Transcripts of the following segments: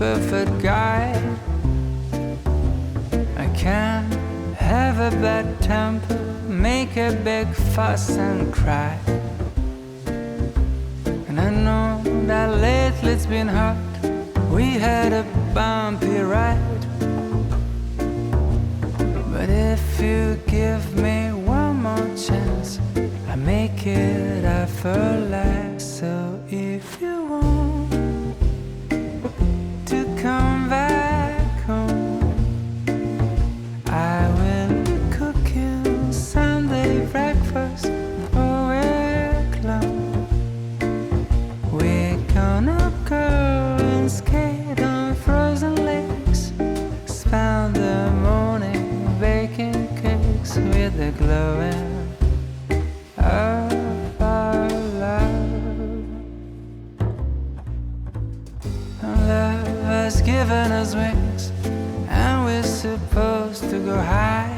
perfect guy. I can have a bad temper, make a big fuss and cry. And I know that lately it's been hard. We had a bumpy ride. But if you give me one more chance, I make it effortless. So if you want to come back home, I will be cooking Sunday breakfast all week long. We're gonna go and skate on frozen lakes, spend the morning baking cakes with the glowing of our love. Love has given us wings, and we're supposed to go high.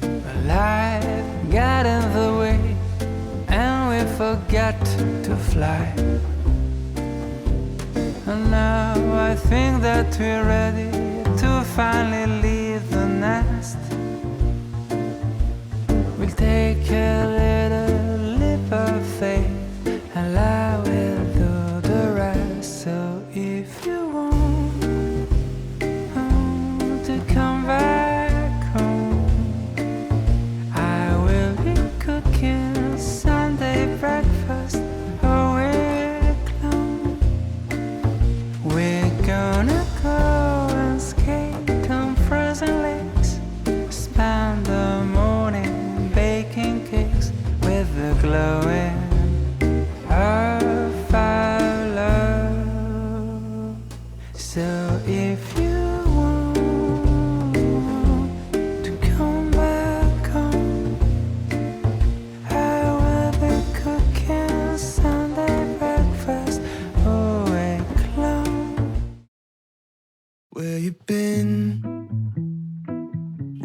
But life got in the way, and we forgot to fly. And now I think that we're ready to finally leave the nest. We'll take a little leap of faith, and I will do the rest. So if you want to come back home, I will be cooking Sunday breakfast all week long. We're gonna go and skate on Friday.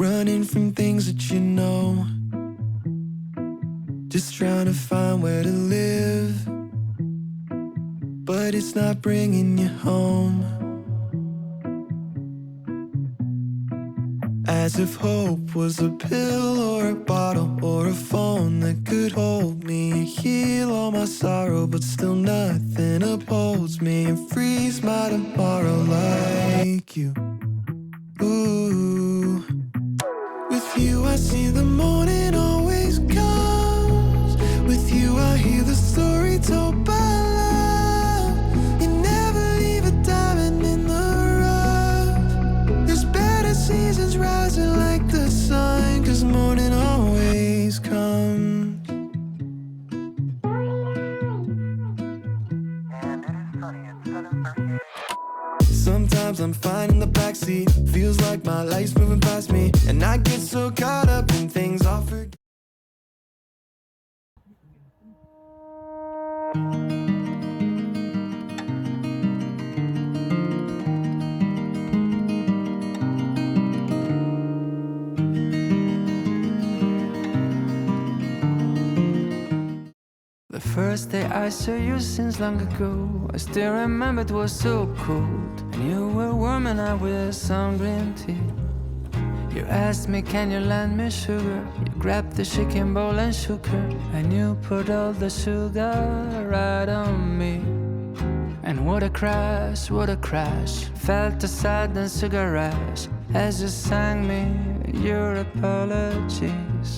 running from things that you know, just trying to find where to live, but it's not bringing you home. As if hope was a pill or a bottle or a phone that could hold me and heal all my sorrow, but still nothing upholds me and frees my tomorrow like you. Ooh. With you I see the morning always comes. With you I hear the story told by love. You never leave a diamond in the rough. There's better seasons rising like the sun, 'cause morning always comes. Sometimes I'm fine in the backseat, feels like my life's moving past me, and I get so caught up in things I'll forget. The first day I saw you seems long ago. I still remember it was so cold, and you were warming up with some green tea. You asked me, can you lend me sugar? You grabbed the chicken bowl and shook her, and you put all the sugar right on me. And what a crash, what a crash. Felt the sudden sugar rush as you sang me your apologies.